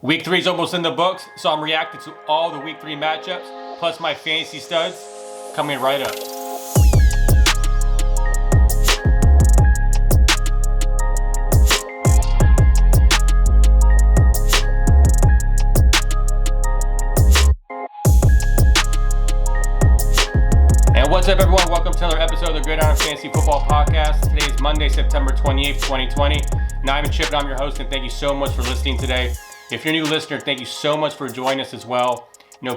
Week 3 is almost in the books, so I'm reacting to all the Week 3 matchups, plus my fantasy studs coming right up. And what's up, everyone? Welcome to another episode of the Gridiron Fantasy Football Podcast. Today is Monday, September 28th, 2020. Now, I'm Chip, and I'm your host, and thank you so much for listening today. If you're a new listener, thank you so much for joining us as well.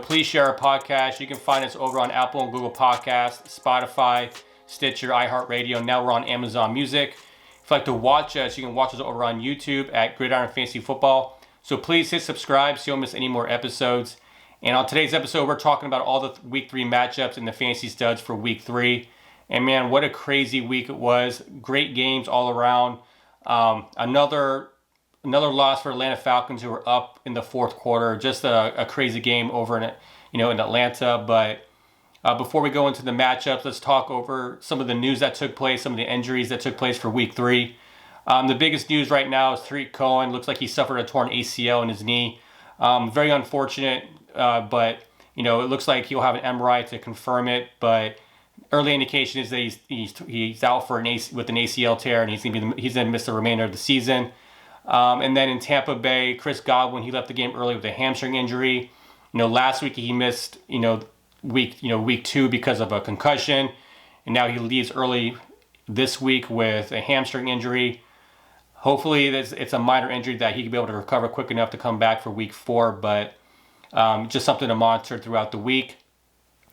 Please share our podcast. You can find us over on Apple and Google Podcasts, Spotify, Stitcher, iHeartRadio. Now we're on Amazon Music. If you'd like to watch us, you can watch us over on YouTube at Gridiron Fantasy Football. So please hit subscribe so you don't miss any more episodes. And on today's episode, we're talking about all the Week 3 matchups and the fantasy studs for Week 3. And man, what a crazy week it was. Great games all around. Another loss for Atlanta Falcons, who were up in the fourth quarter. Just a crazy game over in Atlanta. But before we go into the matchups, let's talk over some of the news that took place, some of the injuries that took place for Week 3. The biggest news right now is Tariq Cohen. Looks like he suffered a torn ACL in his knee. Very unfortunate, but it looks like he'll have an MRI to confirm it. But early indication is that he's out for with an ACL tear, and he's gonna miss the remainder of the season. And then in Tampa Bay, Chris Godwin, he left the game early with a hamstring injury. Last week he missed week 2 because of a concussion, and now he leaves early this week with a hamstring injury. Hopefully it's a minor injury that he can be able to recover quick enough to come back for Week 4, but just something to monitor throughout the week.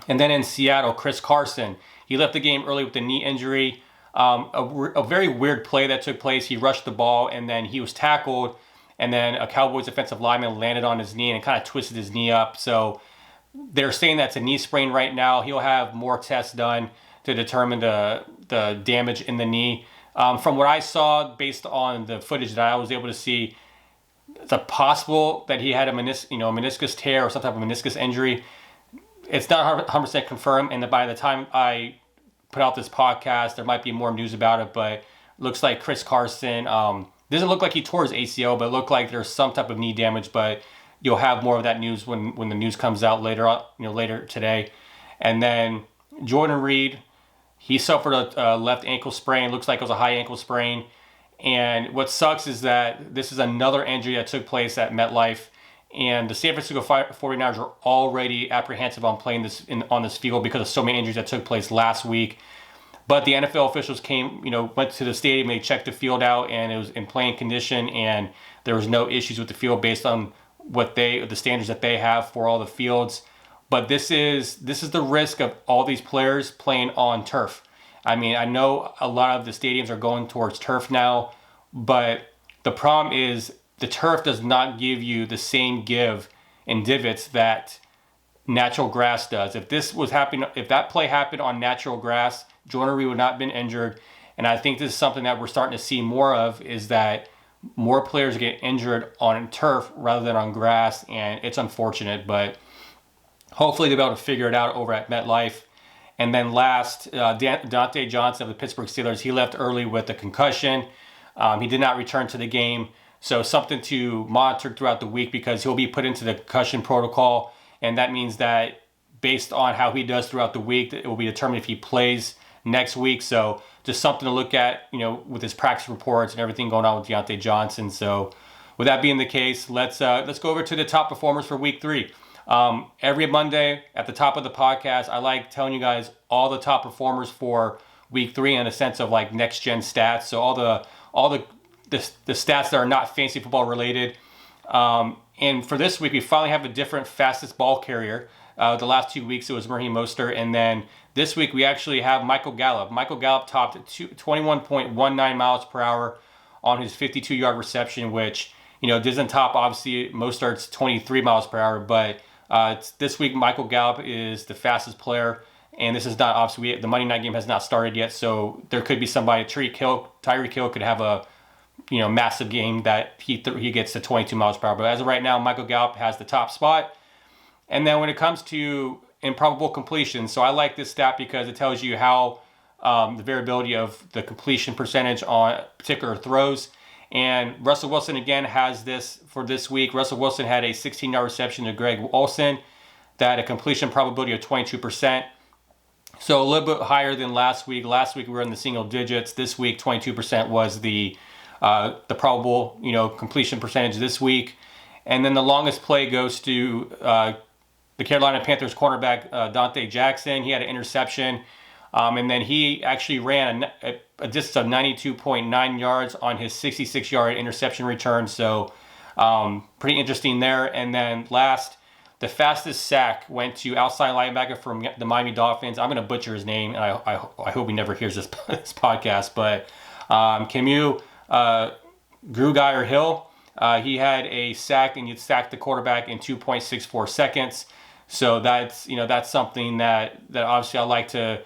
And then in Seattle, Chris Carson, he left the game early with a knee injury. A very weird play that took place. He rushed the ball, and then he was tackled, and then a Cowboys defensive lineman landed on his knee and kind of twisted his knee up. So they're saying that's a knee sprain right now. He'll have more tests done to determine the damage in the knee. From what I saw, based on the footage that I was able to see, it's possible that he had a meniscus tear or some type of meniscus injury. It's not 100% confirmed, and by the time I put out this podcast, there might be more news about it, but looks like Chris Carson doesn't look like he tore his ACL, but it looked like there's some type of knee damage. But you'll have more of that news when the news comes out later today. And then Jordan Reed, he suffered a left ankle sprain. Looks like it was a high ankle sprain. And what sucks is that this is another injury that took place at MetLife. And the San Francisco 49ers are already apprehensive on playing on this field because of so many injuries that took place last week. But the NFL officials went to the stadium, they checked the field out, and it was in playing condition, and there was no issues with the field based on the standards that they have for all the fields. But this is the risk of all these players playing on turf. I mean, I know a lot of the stadiums are going towards turf now, but the problem is the turf does not give you the same give and divots that natural grass does. If that play happened on natural grass, Jordan Reed would not have been injured. And I think this is something that we're starting to see more of, is that more players get injured on turf rather than on grass. And it's unfortunate, but hopefully they'll be able to figure it out over at MetLife. And then last, Dante Johnson of the Pittsburgh Steelers, he left early with a concussion. He did not return to the game. So something to monitor throughout the week, because he'll be put into the concussion protocol. And that means that based on how he does throughout the week, it will be determined if he plays next week. So just something to look at, with his practice reports and everything going on with Dante Johnson. So with that being the case, let's go over to the top performers for Week 3. Every Monday at the top of the podcast, I like telling you guys all the top performers for Week 3 in a sense of like next gen stats. So all the stats that are not fantasy football related. And for this week, we finally have a different fastest ball carrier. The last 2 weeks, it was Raheem Mostert. And then this week, we actually have Michael Gallup. Michael Gallup topped at 21.19 miles per hour on his 52-yard reception, which, doesn't top, obviously, Mostert's 23 miles per hour. But this week, Michael Gallup is the fastest player. And this is not, obviously, the Monday night game has not started yet. So there could be somebody, Tyreek Hill could have a massive game that he gets to 22 miles per hour. But as of right now, Michael Gallup has the top spot. And then when it comes to improbable completion, so I like this stat because it tells you how the variability of the completion percentage on particular throws. And Russell Wilson again has this for this week. Russell Wilson had a 16-yard reception to Greg Olsen that had a completion probability of 22%. So a little bit higher than last week. Last week we were in the single digits. This week 22% was the probable completion percentage this week. And then the longest play goes to the Carolina Panthers cornerback Dante Jackson. He had an interception. And then he actually ran a distance of 92.9 yards on his 66-yard interception return. So pretty interesting there. And then last, the fastest sack went to outside linebacker from the Miami Dolphins. I'm going to butcher his name, and I hope he never hears this podcast. But Camus Grugier-Hill, he had a sack, and he sacked the quarterback in 2.64 seconds. So that's something that obviously I like to.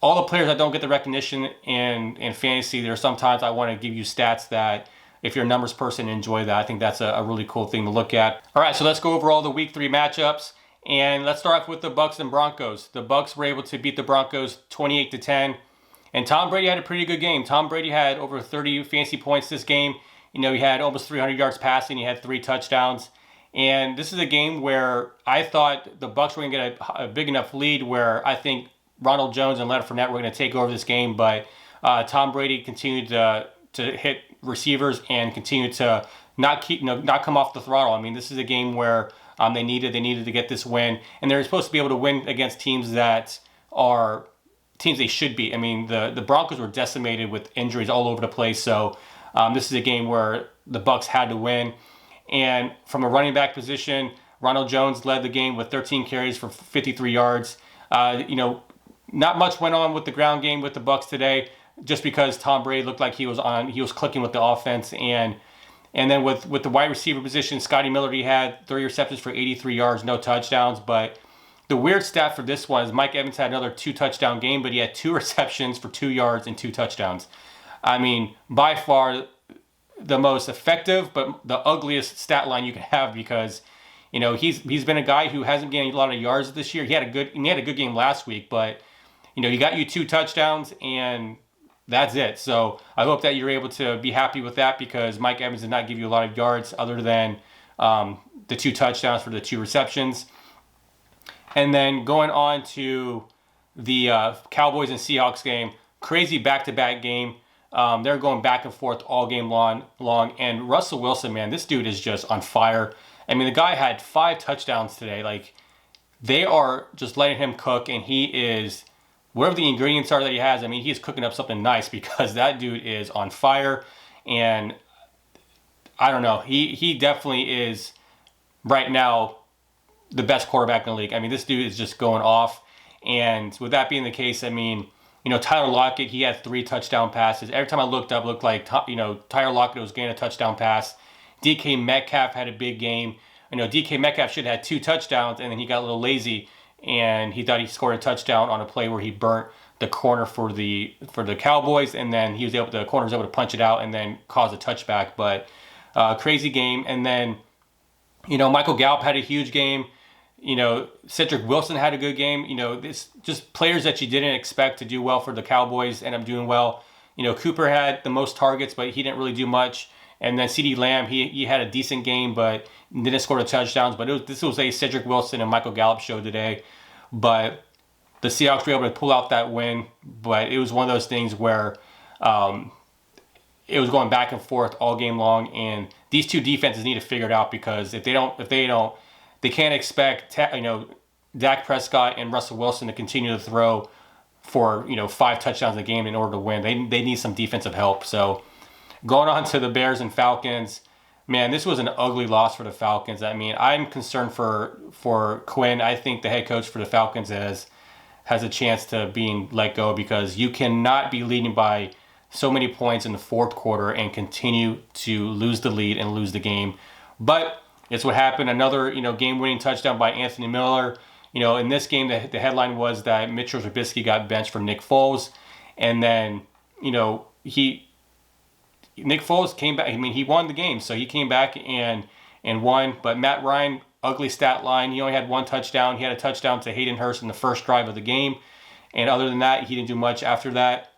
All the players that don't get the recognition in fantasy, there are sometimes I want to give you stats that if you're a numbers person, enjoy that. I think that's a really cool thing to look at. All right, so let's go over all the week 3 matchups. And let's start off with the Bucs and Broncos. The Bucs were able to beat the Broncos 28-10. And Tom Brady had a pretty good game. Tom Brady had over 30 fantasy points this game. He had almost 300 yards passing. He had 3 touchdowns. And this is a game where I thought the Bucs were going to get a big enough lead where I think Ronald Jones and Leonard Fournette were going to take over this game, but Tom Brady continued to hit receivers and continued to not come off the throttle. I mean, this is a game where they needed to get this win, and they're supposed to be able to win against teams that are teams they should be. I mean, the Broncos were decimated with injuries all over the place, so this is a game where the Bucs had to win. And from a running back position, Ronald Jones led the game with 13 carries for 53 yards. Not much went on with the ground game with the Bucs today, just because Tom Brady looked like he was clicking with the offense, and then with the wide receiver position, Scotty Miller, he had 3 receptions for 83 yards, no touchdowns. But the weird stat for this one is Mike Evans had another 2-touchdown game, but he had 2 receptions for 2 yards and 2 touchdowns. I mean, by far the most effective, but the ugliest stat line you can have, because he's been a guy who hasn't gained a lot of yards this year. He had a good game last week, but he got you 2 touchdowns, and that's it. So I hope that you're able to be happy with that, because Mike Evans did not give you a lot of yards other than the 2 touchdowns for the 2 receptions. And then going on to the Cowboys and Seahawks game, crazy back-to-back game. They're going back and forth all game long. And Russell Wilson, man, this dude is just on fire. I mean, the guy had 5 touchdowns today. Like, they are just letting him cook, and he is, whatever the ingredients are that he has, I mean, he's cooking up something nice, because that dude is on fire. And I don't know, he definitely is right now the best quarterback in the league. I mean, this dude is just going off. And with that being the case, I mean, Tyler Lockett, he had 3 touchdown passes. Every time I looked up, it looked like, Tyler Lockett was getting a touchdown pass. DK Metcalf had a big game. DK Metcalf should have had 2 touchdowns, and then he got a little lazy, and he thought he scored a touchdown on a play where he burnt the corner for the Cowboys, and then the corner was able to punch it out and then cause a touchback. But crazy game. And then Michael Gallup had a huge game. Cedric Wilson had a good game. It's just players that you didn't expect to do well for the Cowboys end up doing well. Cooper had the most targets, but he didn't really do much. And then CeeDee Lamb, he had a decent game, but didn't score the touchdowns. But this was a Cedric Wilson and Michael Gallup show today. But the Seahawks were able to pull out that win. But it was one of those things where it was going back and forth all game long. And these 2 defenses need to figure it out, because if they don't, they can't expect Dak Prescott and Russell Wilson to continue to throw for 5 touchdowns a game in order to win. They need some defensive help. So going on to the Bears and Falcons, man, this was an ugly loss for the Falcons. I mean, I'm concerned for Quinn. I think the head coach for the Falcons has a chance to being let go, because you cannot be leading by so many points in the 4th quarter and continue to lose the lead and lose the game. But it's what happened. Another game-winning touchdown by Anthony Miller. In this game, the headline was that Mitchell Trubisky got benched for Nick Foles, and then Nick Foles came back. I mean, he won the game, so he came back and won. But Matt Ryan, ugly stat line. He only had 1 touchdown. He had a touchdown to Hayden Hurst in the first drive of the game. And other than that, he didn't do much after that.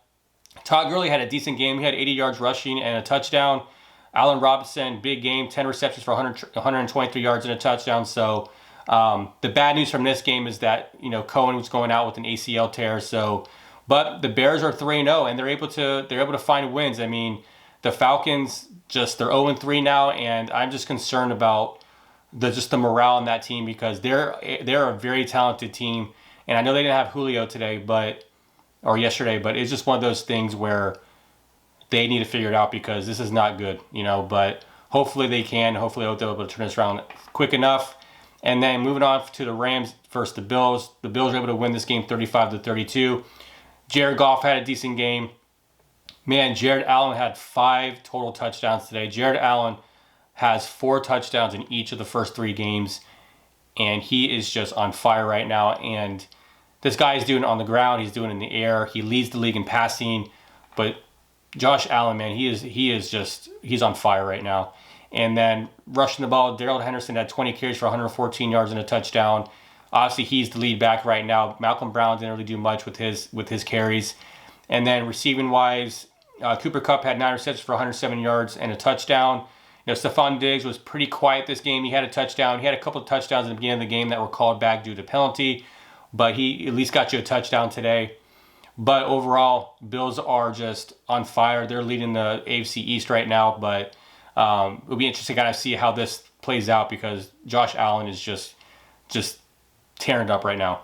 Todd Gurley had a decent game. He had 80 yards rushing and a touchdown. Allen Robinson, big game, 10 receptions for 123 yards and a touchdown. So the bad news from this game is that, Cohen was going out with an ACL tear. So, but the Bears are 3-0 and they're able to find wins. I mean, the Falcons they're 0-3 now, and I'm just concerned about the morale in that team because they're a very talented team. And I know they didn't have Julio yesterday, but it's just one of those things where they need to figure it out because this is not good, but hopefully they can. Hopefully they'll be able to turn this around quick enough. And then moving on to the Rams versus the Bills. The Bills were able to win this game 35-32. Jared Goff had a decent game. Man, Jared Allen had 5 total touchdowns today. Jared Allen has 4 touchdowns in each of the first 3 games, and he is just on fire right now. And this guy is doing it on the ground. He's doing it in the air. He leads the league in passing. But Josh Allen, man, he's on fire right now. And then rushing the ball, Darrell Henderson had 20 carries for 114 yards and a touchdown. Obviously, he's the lead back right now. Malcolm Brown didn't really do much with his carries. And then receiving wise, Cooper Kupp had 9 receptions for 107 yards and a touchdown. Stephon Diggs was pretty quiet this game. He had a touchdown. He had a couple of touchdowns in the beginning of the game that were called back due to penalty, but he at least got you a touchdown today. But overall, Bills are just on fire. They're leading the AFC East right now, but it'll be interesting to kind of see how this plays out because Josh Allen is just tearing it up right now.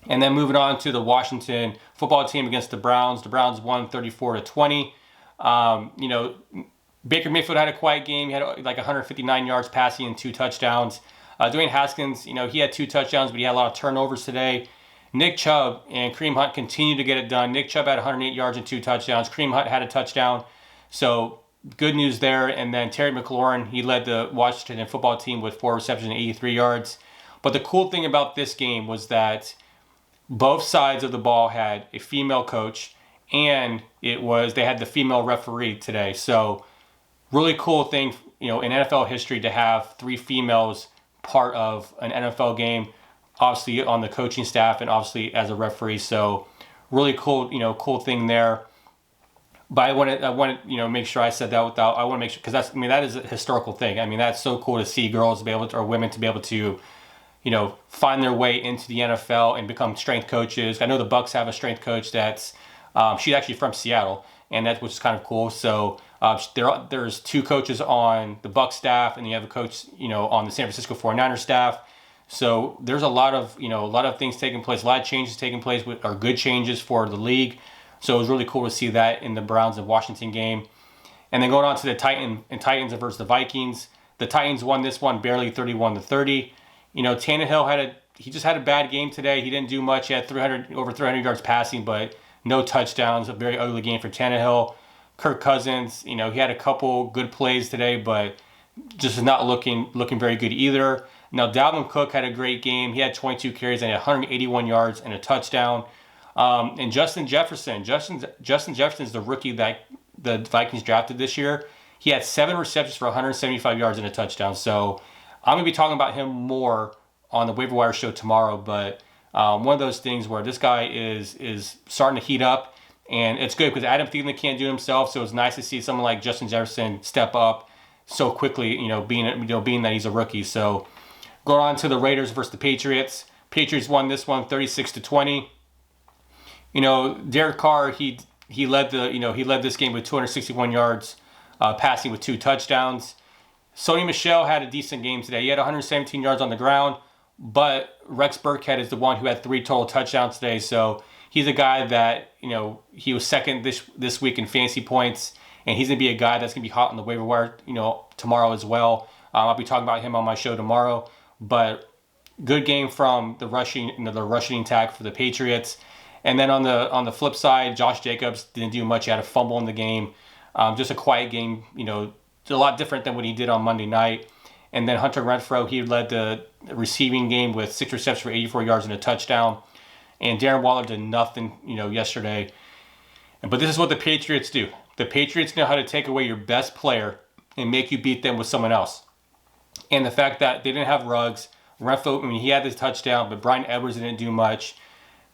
And then moving on to the Washington football team against the Browns. The Browns won 34-20. Baker Mayfield had a quiet game. He had like 159 yards passing and 2 touchdowns. Dwayne Haskins, he had 2 touchdowns, but he had a lot of turnovers today. Nick Chubb and Kareem Hunt continued to get it done. Nick Chubb had 108 yards and 2 touchdowns. Kareem Hunt had a touchdown. So good news there. And then Terry McLaurin, he led the Washington football team with 4 receptions and 83 yards. But the cool thing about this game was that both sides of the ball had a female coach, and they had the female referee today. So really cool thing, in NFL history to have 3 females part of an NFL game, obviously on the coaching staff and obviously as a referee. So really cool, cool thing there. But I want to make sure I said that I want to make sure, because that is a historical thing. I mean, that's so cool to see girls to be able to, or women to be able to, find their way into the NFL and become strength coaches. I know the Bucks have a strength coach that's, she's actually from Seattle, and which is kind of cool. So there's 2 coaches on the Bucks staff, and you have a coach, on the San Francisco 49ers staff. So there's a lot of things taking place, a lot of changes taking place, are good changes for the league. So it was really cool to see that in the Browns and Washington game. And then going on to the Titans versus the Vikings. The Titans won this one barely 31-30. Tannehill just had a bad game today. He didn't do much. He had over 300 yards passing, but no touchdowns. A very ugly game for Tannehill. Kirk Cousins, he had a couple good plays today, but just not looking very good either. Now, Dalvin Cook had a great game. He had 22 carries and 181 yards and a touchdown. And Justin Jefferson is the rookie that the Vikings drafted this year. He had 7 receptions for 175 yards and a touchdown. So I'm going to be talking about him more on the Waiver Wire show tomorrow. But one of those things where this guy is starting to heat up. And it's good because Adam Thielen can't do it himself. So it's nice to see someone like Justin Jefferson step up so quickly, being that he's a rookie. So going on to the Raiders versus the Patriots. Patriots won this one 36-20. Derek Carr, he led this game with 261 yards, passing with 2 touchdowns. Sony Michel had a decent game today. He had 117 yards on the ground, but Rex Burkhead is the one who had 3 total touchdowns today. So he's a guy that, he was second this week in fantasy points, and he's going to be a guy that's going to be hot on the waiver wire, tomorrow as well. I'll be talking about him on my show tomorrow. But good game from the rushing attack for the Patriots. And then on the flip side, Josh Jacobs didn't do much. He had a fumble in the game. Just a quiet game, a lot different than what he did on Monday night. And then Hunter Renfrow, he led the receiving game with 6 receptions for 84 yards and a touchdown. And Darren Waller did nothing, yesterday. But this is what the Patriots do. The Patriots know how to take away your best player and make you beat them with someone else. And the fact that they didn't have Ruggs, Renfrow, he had this touchdown, but Bryan Edwards didn't do much.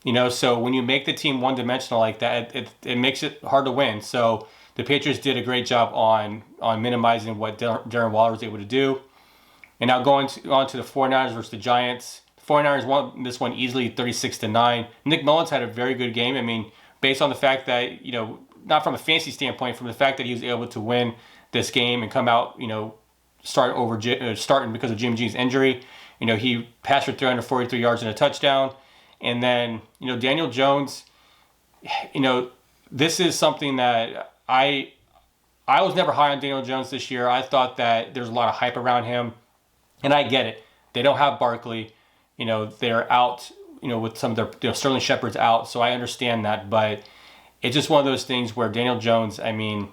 So when you make the team one-dimensional like that, it makes it hard to win. So the Patriots did a great job on minimizing what Darren Waller was able to do. And now on to the 49ers versus the Giants. The 49ers won this one easily 36-9. Nick Mullins had a very good game. I mean, based on the fact that, not from a fantasy standpoint, from the fact that he was able to win this game and come out, starting because of Jimmy G's injury. He passed for 343 yards and a touchdown. And then, Daniel Jones, this is something that I was never high on Daniel Jones this year. I thought that there's a lot of hype around him. And I get it. They don't have Barkley. They're out, with some of their, Sterling Shepard's out. So I understand that. But it's just one of those things where Daniel Jones, I mean,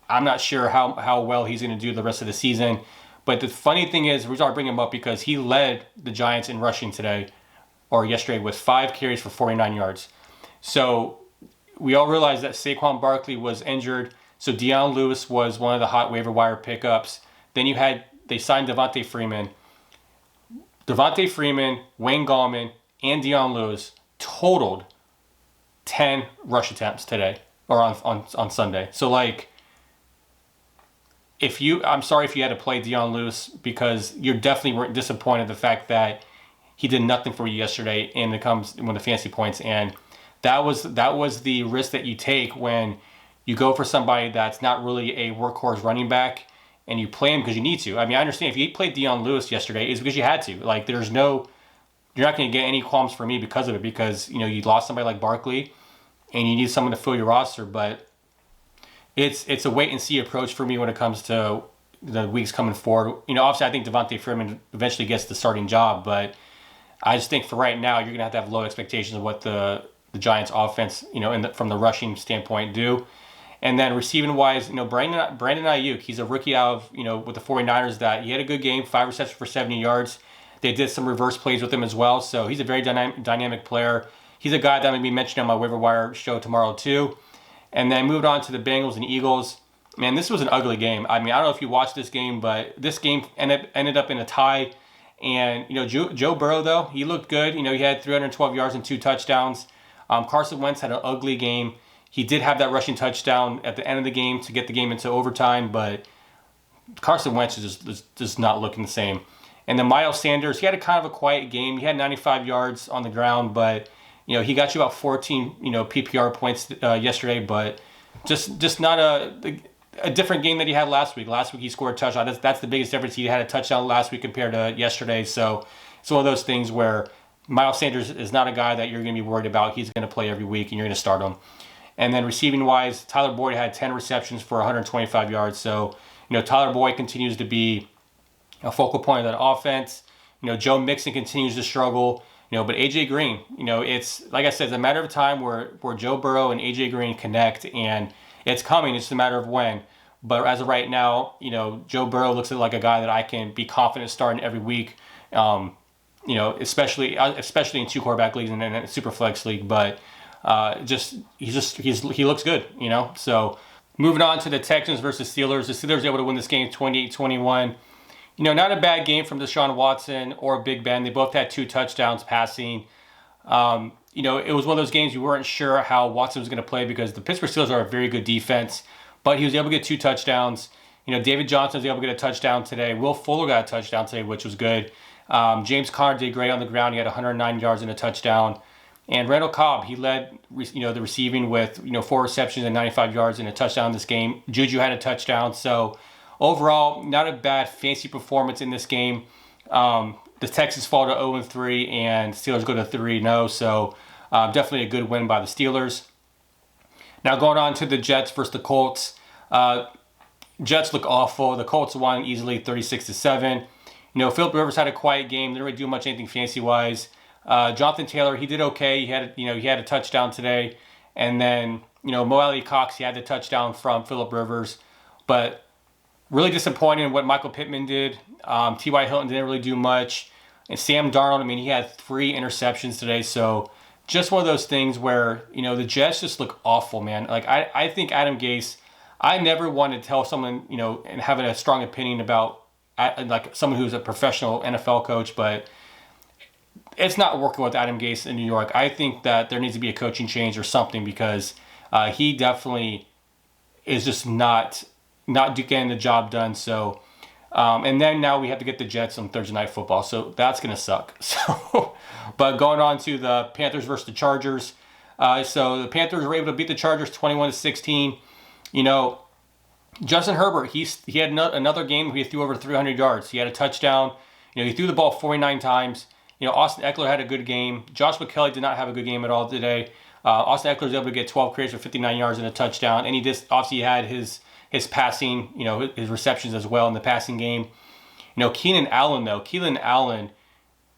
I'm not sure how well he's going to do the rest of the season. But the funny thing is, the reason I bring him up because he led the Giants in rushing yesterday with 5 carries for 49 yards. So we all realize that Saquon Barkley was injured. So Deion Lewis was one of the hot waiver wire pickups. Then they signed Devontae Freeman. Devontae Freeman, Wayne Gallman, and Deion Lewis totaled 10 rush attempts today or on Sunday. So I'm sorry if you had to play Deion Lewis because you're definitely disappointed the fact that he did nothing for you yesterday and it comes when the fantasy points. And that was the risk that you take when you go for somebody that's not really a workhorse running back and you play him because you need to. I mean, I understand if you played Deion Lewis yesterday, it's because you had to. You're not going to get any qualms from me because of it because, you lost somebody like Barkley and you need someone to fill your roster. But it's a wait and see approach for me when it comes to the weeks coming forward. Obviously I think Devontae Freeman eventually gets the starting job, but I just think for right now you're going to have low expectations of what the Giants offense, from the rushing standpoint do. And then receiving wise, Brandon Ayuk, he's a rookie out of, with the 49ers that he had a good game, 5 receptions for 70 yards. They did some reverse plays with him as well. So he's a very dynamic player. He's a guy that I'm going to be mentioning on my waiver wire show tomorrow too. And then moved on to the Bengals and Eagles. Man, this was an ugly game. I mean, I don't know if you watched this game, but this game ended up in a tie. And, Joe Burrow, though, he looked good. He had 312 yards and 2 touchdowns. Carson Wentz had an ugly game. He did have that rushing touchdown at the end of the game to get the game into overtime, but Carson Wentz is just not looking the same. And then Miles Sanders, he had a kind of a quiet game. He had 95 yards on the ground, but he got you about 14 PPR points yesterday, but just not a different game that he had last week. Last week he scored a touchdown. That's the biggest difference. He had a touchdown last week compared to yesterday. So it's one of those things where Miles Sanders is not a guy that you're going to be worried about. He's going to play every week and you're going to start him. And then receiving wise, Tyler Boyd had 10 receptions for 125 yards. So, Tyler Boyd continues to be a focal point of that offense. Joe Mixon continues to struggle. But AJ Green, it's like I said, it's a matter of time where Joe Burrow and AJ Green connect, and it's coming. It's just a matter of when. But as of right now, Joe Burrow looks like a guy that I can be confident starting every week. Especially in 2 quarterback leagues and then a super flex league. But he looks good. So moving on to the Texans versus Steelers. The Steelers able to win this game 28-21. Not a bad game from Deshaun Watson or Big Ben. They both had 2 touchdowns passing. It was one of those games you weren't sure how Watson was going to play because the Pittsburgh Steelers are a very good defense, but he was able to get 2 touchdowns. David Johnson was able to get a touchdown today. Will Fuller got a touchdown today, which was good. James Conner did great on the ground. He had 109 yards and a touchdown. And Randall Cobb, he led, the receiving with, 4 receptions and 95 yards and a touchdown in this game. Juju had a touchdown. So overall, not a bad fantasy performance in this game. The Texans fall to 0-3 and Steelers go to 3-0. So definitely a good win by the Steelers. Now going on to the Jets versus the Colts. Jets look awful. The Colts won easily 36-7. Phillip Rivers had a quiet game. Didn't really do much anything fancy-wise. Jonathan Taylor, he did okay. He had a touchdown today. And then, Mo Alley Cox, he had the touchdown from Phillip Rivers. But really disappointing in what Michael Pittman did. T.Y. Hilton didn't really do much. And Sam Darnold, he had 3 interceptions today. So just one of those things where, the Jets just look awful, man. I think Adam Gase, I never want to tell someone, and having a strong opinion about, someone who's a professional NFL coach, but it's not working with Adam Gase in New York. I think that there needs to be a coaching change or something because he definitely is just not getting the job done. So, and then now we have to get the Jets on Thursday Night Football. So that's going to suck. So, but going on to the Panthers versus the Chargers. So the Panthers were able to beat the Chargers 21-16. You know, Justin Herbert, he had another game where he threw over 300 yards. He had a touchdown. You know, he threw the ball 49 times. You know, Austin Eckler had a good game. Joshua Kelly did not have a good game at all today. Austin Eckler was able to get 12 carries for 59 yards and a touchdown. And he just obviously had his passing, you know, his receptions as well in the passing game. You know, Keenan Allen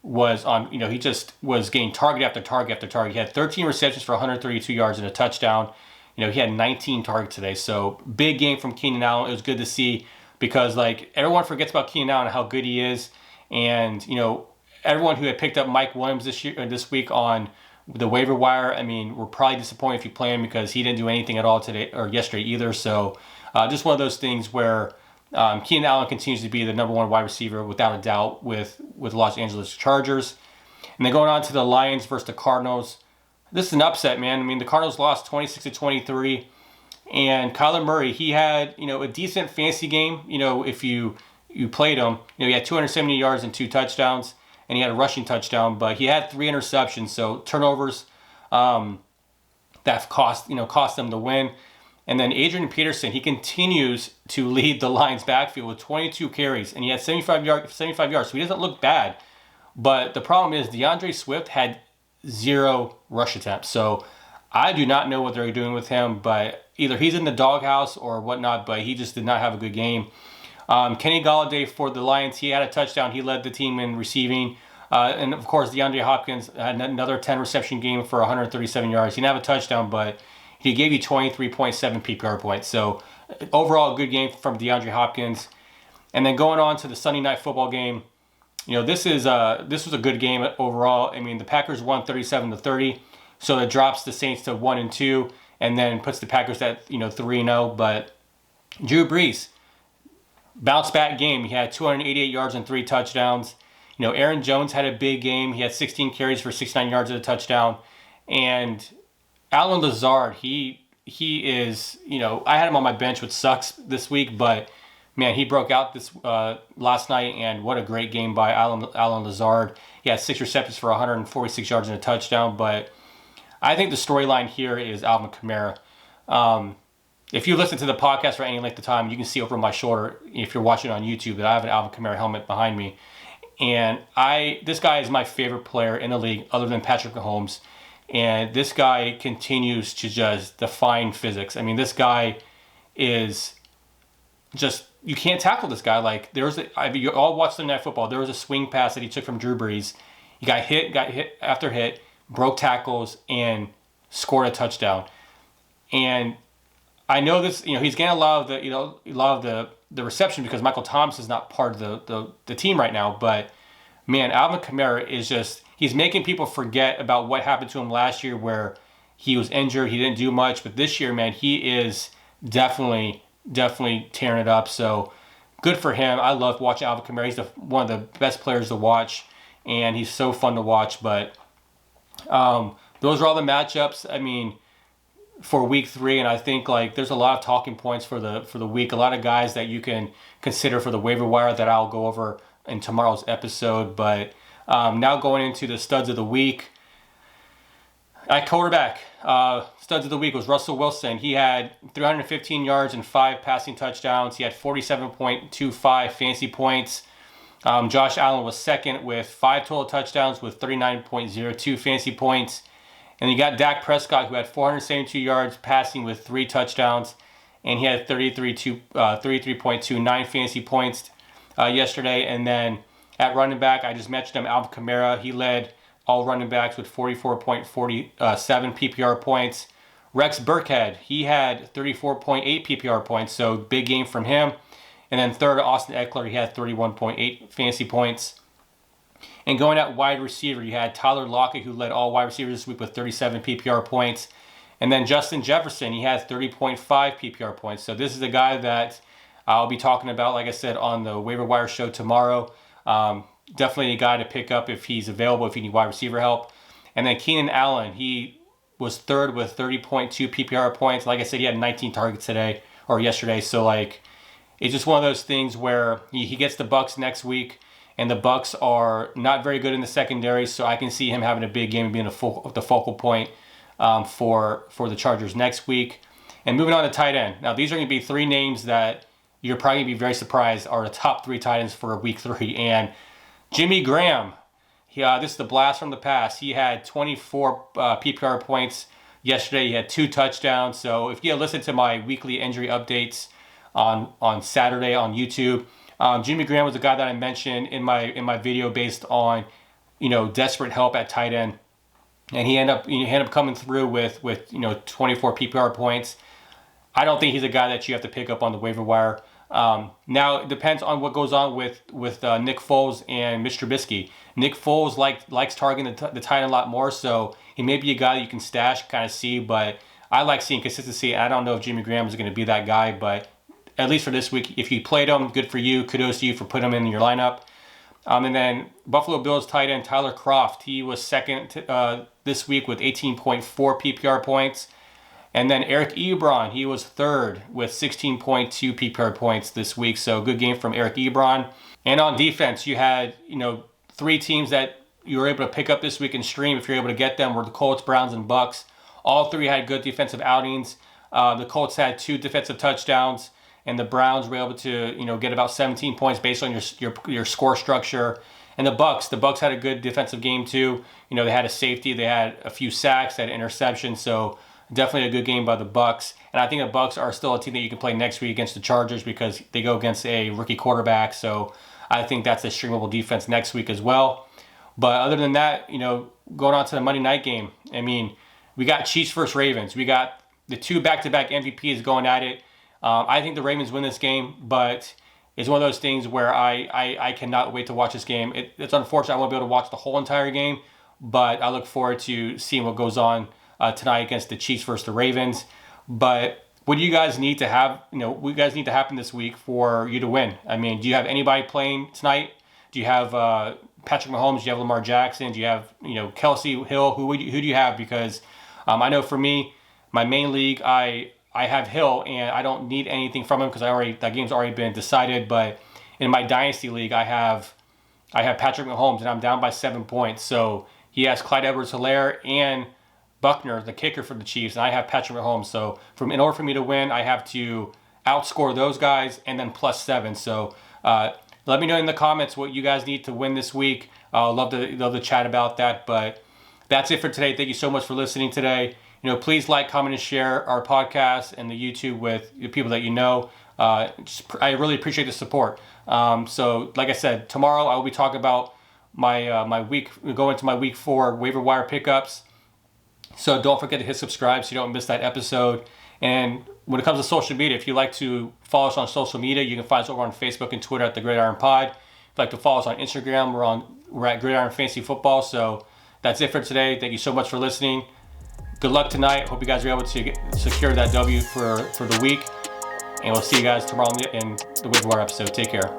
was on, you know, he just was getting target after target after target. He had 13 receptions for 132 yards and a touchdown. You know, he had 19 targets today. So big game from Keenan Allen. It was good to see because, like, everyone forgets about Keenan Allen and how good he is. And, you know, everyone who had picked up Mike Williams this week on the waiver wire, I mean, we're probably disappointed if you play him because he didn't do anything at all today or yesterday either. So just one of those things where Keenan Allen continues to be the number one wide receiver without a doubt with Los Angeles Chargers. And then going on to the Lions versus the Cardinals. This is an upset, man. I mean, the Cardinals lost 26-23. And Kyler Murray, he had, you know, a decent fantasy game. You know, if you played him, you know, he had 270 yards and 2 touchdowns. And he had a rushing touchdown, but he had 3 interceptions. So turnovers that cost them the win. And then Adrian Peterson, he continues to lead the Lions backfield with 22 carries, and he had 75 yards. So he doesn't look bad. But the problem is DeAndre Swift had 0 rush attempts. So I do not know what they're doing with him, but either he's in the doghouse or whatnot, but he just did not have a good game. Kenny Golladay for the Lions, he had a touchdown. He led the team in receiving. And, of course, DeAndre Hopkins had another 10-reception game for 137 yards. He didn't have a touchdown, but he gave you 23.7 PPR points. So, overall, a good game from DeAndre Hopkins. And then going on to the Sunday Night Football game, you know, this was a good game overall. I mean, the Packers won 37-30, so it drops the Saints to 1-2, and then puts the Packers at 3-0. But Drew Brees, bounce back game. He had 288 yards and 3 touchdowns. You know, Aaron Jones had a big game. He had 16 carries for 69 yards and a touchdown. And Alan Lazard, he is, you know, I had him on my bench, which sucks this week, but man, he broke out this last night, and what a great game by Alan Lazard. He had 6 receptions for 146 yards and a touchdown. But I think the storyline here is Alvin Kamara. If you listen to the podcast for any length of time, you can see over my shoulder, if you're watching on YouTube, that I have an Alvin Kamara helmet behind me. And this guy is my favorite player in the league other than Patrick Mahomes. And this guy continues to just define physics. I mean, this guy is just, you can't tackle this guy. Like, you all watched Sunday Night Football. There was a swing pass that he took from Drew Brees. He got hit after hit, broke tackles, and scored a touchdown. And I know this, you know, he's getting a lot of the reception because Michael Thomas is not part of the team right now. But man, Alvin Kamara is just, he's making people forget about what happened to him last year where he was injured, he didn't do much. But this year, man, he is definitely tearing it up. So good for him. I love watching Alvin Kamara. He's one of the best players to watch, and he's so fun to watch. But those are all the matchups. I mean, for week 3, and I think like there's a lot of talking points for the week. A lot of guys that you can consider for the waiver wire that I'll go over in tomorrow's episode. But now going into the studs of the week. At quarterback, studs of the week was Russell Wilson. He had 315 yards and 5 passing touchdowns. He had 47.25 fantasy points. Josh Allen was second with 5 total touchdowns with 39.02 fantasy points. And you got Dak Prescott, who had 472 yards passing with 3 touchdowns. And he had 33.29 fantasy points yesterday. And then at running back, I just mentioned him, Alvin Kamara. He led all running backs with 44.47 PPR points. Rex Burkhead, he had 34.8 PPR points, so big game from him. And then third, Austin Eckler, he had 31.8 fantasy points. And going at wide receiver, you had Tyler Lockett, who led all wide receivers this week with 37 PPR points. And then Justin Jefferson, he has 30.5 PPR points. So this is a guy that I'll be talking about, like I said, on the waiver wire show tomorrow. definitely a guy to pick up if he's available, if you need wide receiver help. And then Keenan Allen, he was third with 30.2 PPR points. Like I said, he had 19 targets today or yesterday. So like, it's just one of those things where he gets the Bucs next week, and the Bucs are not very good in the secondary. So I can see him having a big game and being the focal point for the Chargers next week. And moving on to tight end. Now, these are going to be three names that you're probably going to be very surprised are the top three tight ends for week 3. And Jimmy Graham, this is the blast from the past. He had 24 PPR points yesterday. He had 2 touchdowns. So if you listen to my weekly injury updates on Saturday on YouTube, Jimmy Graham was the guy that I mentioned in my video based on, desperate help at tight end. And he ended up coming through with 24 PPR points. I don't think he's a guy that you have to pick up on the waiver wire. Now it depends on what goes on with Nick Foles and Mr. Trubisky. Nick Foles likes targeting the tight end a lot more, so he may be a guy that you can stash, kind of see. But I like seeing consistency. I don't know if Jimmy Graham is going to be that guy, but at least for this week, if you played him, good for you. Kudos to you for putting him in your lineup. And then Buffalo Bills tight end Tyler Kroft, he was second this week with 18.4 PPR points. And then Eric Ebron, he was third with 16.2 PPR points this week. So good game from Eric Ebron. And on defense, you had 3 teams that you were able to pick up this week and stream if you're able to get them were the Colts, Browns, and Bucks. All 3 had good defensive outings. The Colts had 2 defensive touchdowns, and the Browns were able to get about 17 points based on your score structure. And the Bucks had a good defensive game too. They had a safety, they had a few sacks, they had an interception. So definitely a good game by the Bucks. And I think the Bucks are still a team that you can play next week against the Chargers because they go against a rookie quarterback. So I think that's a streamable defense next week as well. But other than that, going on to the Monday night game, I mean, we got Chiefs versus Ravens. We got the 2 back-to-back MVPs going at it. I think the Ravens win this game, but it's one of those things where I cannot wait to watch this game. It's unfortunate I won't be able to watch the whole entire game, but I look forward to seeing what goes on tonight against the Chiefs versus the Ravens. But what do you guys need to have? What you guys need to happen this week for you to win? I mean, do you have anybody playing tonight? Do you have Patrick Mahomes? Do you have Lamar Jackson? Do you have Kelsey Hill? Who do you have? Because I know for me, my main league, I have Hill and I don't need anything from him because that game's already been decided. But in my dynasty league, I have Patrick Mahomes and I'm down by 7 points. So he has Clyde Edwards-Helaire and Buckner, the kicker for the Chiefs, and I have Patrick Mahomes. So in order for me to win, I have to outscore those guys and then +7. So let me know in the comments what you guys need to win this week. I'll love to chat about that. But that's it for today. Thank you so much for listening today. Please like, comment, and share our podcast and the YouTube with the people that you know. I really appreciate the support. So like I said, tomorrow I will be talking about my week, go into my week 4 waiver wire pickups. So don't forget to hit subscribe so you don't miss that episode. And when it comes to social media, if you like to follow us on social media, you can find us over on Facebook and Twitter at The Gridiron Pod. If you'd like to follow us on Instagram, we're at Gridiron Fantasy Football. So that's it for today. Thank you so much for listening. Good luck tonight. Hope you guys are able to secure that W for the week. And we'll see you guys tomorrow in the waiver wire episode. Take care.